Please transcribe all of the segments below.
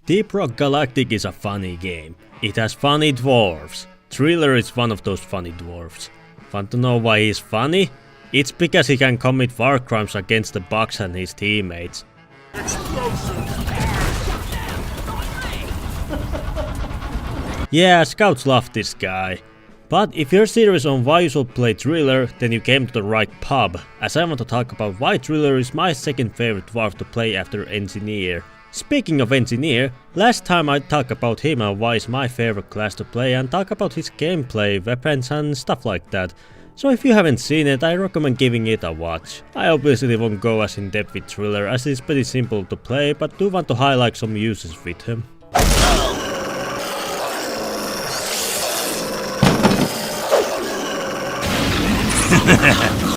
Deep Rock Galactic is a funny game. It has funny dwarves. Driller is one of those funny dwarves. Want to know why he's funny? It's because he can commit war crimes against the bugs and his teammates. Yeah, scouts love this guy. But if you're serious on why you should play Driller, then you came to the right pub, as I want to talk about why Driller is my second favorite dwarf to play after Engineer. Speaking of Engineer, last time I talked about him and why it's my favorite class to play and talk about his gameplay, weapons and stuff like that. So if you haven't seen it, I recommend giving it a watch. I obviously won't go as in depth with Driller as it's pretty simple to play, but do want to highlight some uses with him.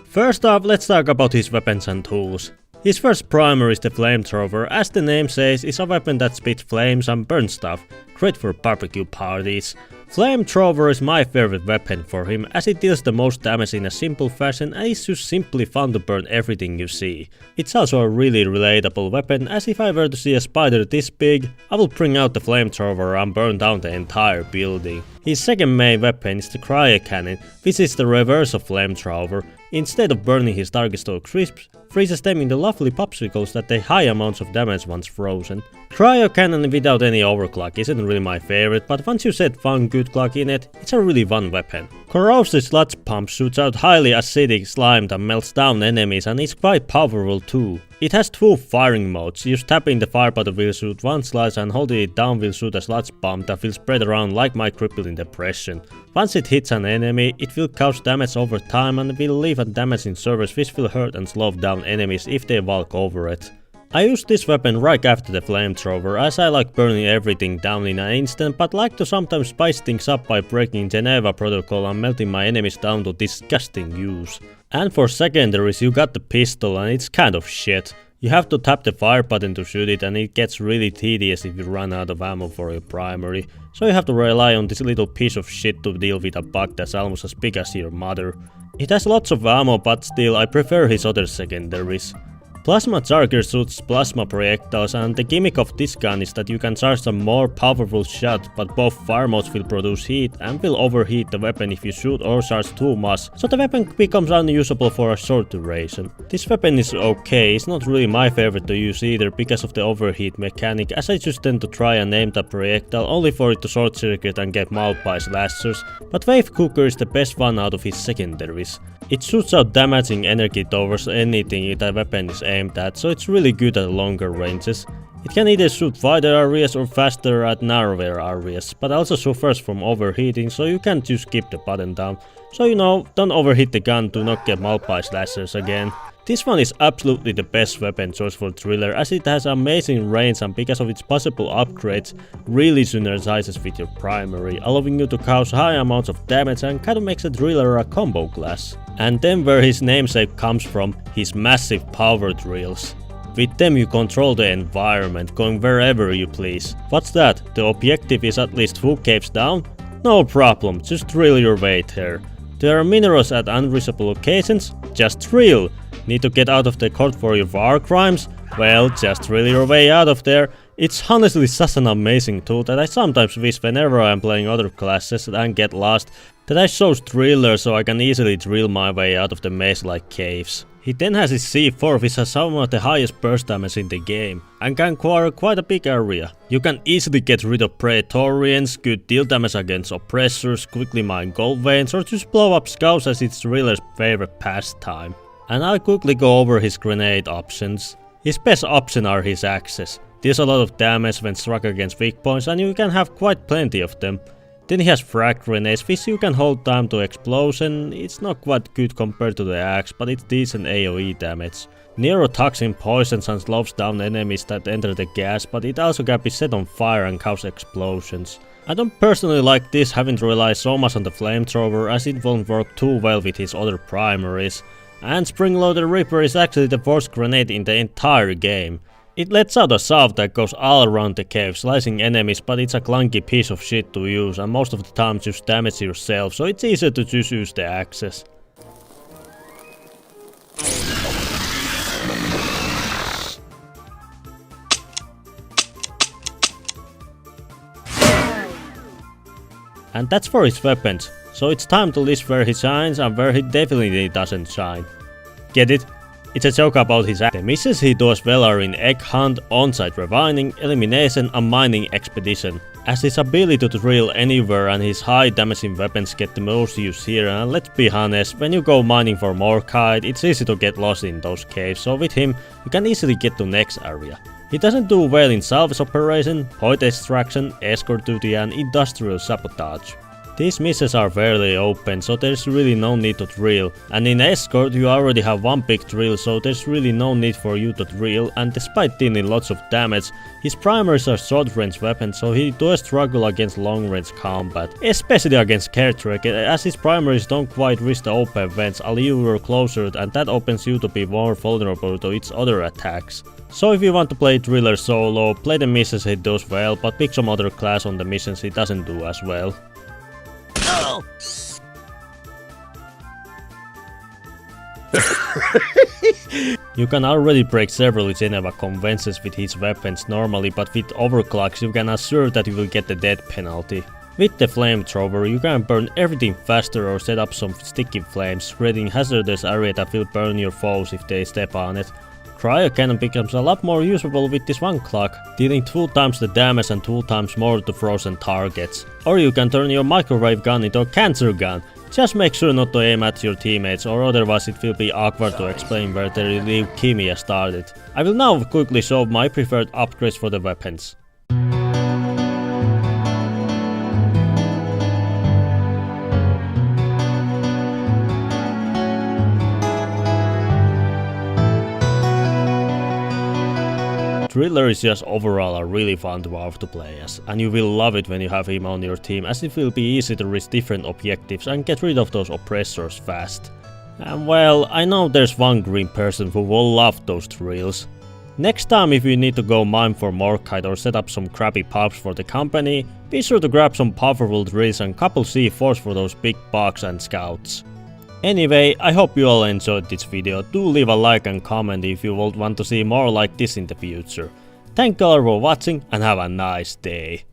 First off, let's talk about his weapons and tools. His first primary is the flamethrower. As the name says, it's a weapon that spits flames and burns stuff, great for barbecue parties. Flamethrower is my favorite weapon for him as it deals the most damage in a simple fashion and it's just simply fun to burn everything you see. It's also a really relatable weapon as if I were to see a spider this big, I will bring out the flamethrower and burn down the entire building. His second main weapon is the cryo cannon, which is the reverse of flamethrower. Instead of burning his targets to crisps, freezes them into lovely popsicles that take high amounts of damage once frozen. Cryo cannon without any overclock isn't really my favorite, but once you set one good clock in it, it's a really fun weapon. Corrosive sludge pump shoots out highly acidic slime that melts down enemies and is quite powerful too. It has two firing modes. Just tapping the fire button will shoot one slice and holding it down will shoot a sludge bomb that will spread around like my crippling depression. Once it hits an enemy, it will cause damage over time and will leave a damaging surface which will hurt and slow down enemies if they walk over it. I use this weapon right after the flamethrower as I like burning everything down in an instant, but like to sometimes spice things up by breaking Geneva protocol and melting my enemies down to disgusting use. And for secondaries you got the pistol and it's kind of shit. You have to tap the fire button to shoot it and it gets really tedious if you run out of ammo for your primary. So you have to rely on this little piece of shit to deal with a bug that's almost as big as your mother. It has lots of ammo but still I prefer his other secondaries. Plasma charger shoots plasma projectiles and the gimmick of this gun is that you can charge a more powerful shot, but both fire modes will produce heat and will overheat the weapon if you shoot or charge too much, so the weapon becomes unusable for a short duration. This weapon is okay, it's not really my favorite to use either because of the overheat mechanic, as I just tend to try and aim the projectile only for it to short circuit and get mauled by slashers, but Wave Cooker is the best one out of his secondaries. It shoots out damaging energy towards anything the weapon is aimed at, so it's really good at longer ranges. It can either shoot wider areas or faster at narrower areas, but also suffers from overheating, so you can't just keep the button down. So you know, don't overheat the gun to not get mauled by slashers again. This one is absolutely the best weapon choice for Driller as it has amazing range and because of its possible upgrades, really synergizes with your primary, allowing you to cause high amounts of damage and kinda makes a Driller a combo class. And then where his namesake comes from, his massive power drills. With them you control the environment, going wherever you please. What's that? The objective is at least 2 caves down? No problem, just drill your way there. There are minerals at unreachable locations? Just drill! Need to get out of the court for your war crimes? Well, just drill your way out of there. It's honestly such an amazing tool that I sometimes wish whenever I am playing other classes and get lost that I chose Driller so I can easily drill my way out of the maze-like caves. He then has his C4 which has some of the highest burst damage in the game and can cover quite a big area. You can easily get rid of Praetorians, could deal damage against oppressors, quickly mine gold veins or just blow up scouts as it's Driller's favorite pastime. And I'll quickly go over his grenade options. His best option are his axes. Deals a lot of damage when struck against weak points and you can have quite plenty of them. Then he has frag grenades which you can hold time to explosion. It's not quite good compared to the axe, but it's decent AoE damage. Neurotoxin poisons and slows down enemies that enter the gas, but it also can be set on fire and cause explosions. I don't personally like this having to rely so much on the flamethrower as it won't work too well with his other primaries. And Spring-Loaded Reaper is actually the worst grenade in the entire game. It lets out a shaft that goes all around the cave, slicing enemies, but it's a clunky piece of shit to use and most of the time just damage yourself, so it's easier to just use the axes. and that's for his weapons, so it's time to list where he shines and where he definitely doesn't shine. Get it? It's a joke about his act. The missions he does well are in Egg Hunt, On-Site Revining, Elimination and Mining Expedition, as his ability to drill anywhere and his high damaging weapons get the most use here, and let's be honest, when you go mining for Morkite, it's easy to get lost in those caves, so with him, you can easily get to next area. He doesn't do well in salvage operation, point extraction, escort duty and industrial sabotage. These missions are fairly open, so there's really no need to drill, and in escort you already have one big drill, so there's really no need for you to drill, and despite dealing lots of damage, his primaries are short range weapons, so he does struggle against long range combat, especially against Kertrek, as his primaries don't quite reach the open vents, a little closer, and that opens you to be more vulnerable to its other attacks. So if you want to play Driller solo, play the missions he does well, but pick some other class on the missions he doesn't do as well. You can already break several Geneva conventions with his weapons normally, but with Overclocks you can assure that you will get the death penalty. With the flamethrower you can burn everything faster or set up some sticky flames, creating hazardous area that will burn your foes if they step on it. Cryo cannon becomes a lot more usable with this one clock, dealing 2 times the damage and 2 times more to frozen targets. Or you can turn your microwave gun into a cancer gun. Just make sure not to aim at your teammates, or otherwise it will be awkward to explain where the leukemia started. I will now quickly show my preferred upgrades for the weapons. Driller is just overall a really fun dwarf to play as, and you will love it when you have him on your team, as it will be easy to reach different objectives and get rid of those oppressors fast. And well, I know there's one green person who will love those drills. Next time if you need to go mine for Morkite or set up some crappy pubs for the company, be sure to grab some powerful drills and couple C4s for those big bugs and scouts. Anyway, I hope you all enjoyed this video. Do leave a like and comment if you would want to see more like this in the future. Thank you all for watching and have a nice day.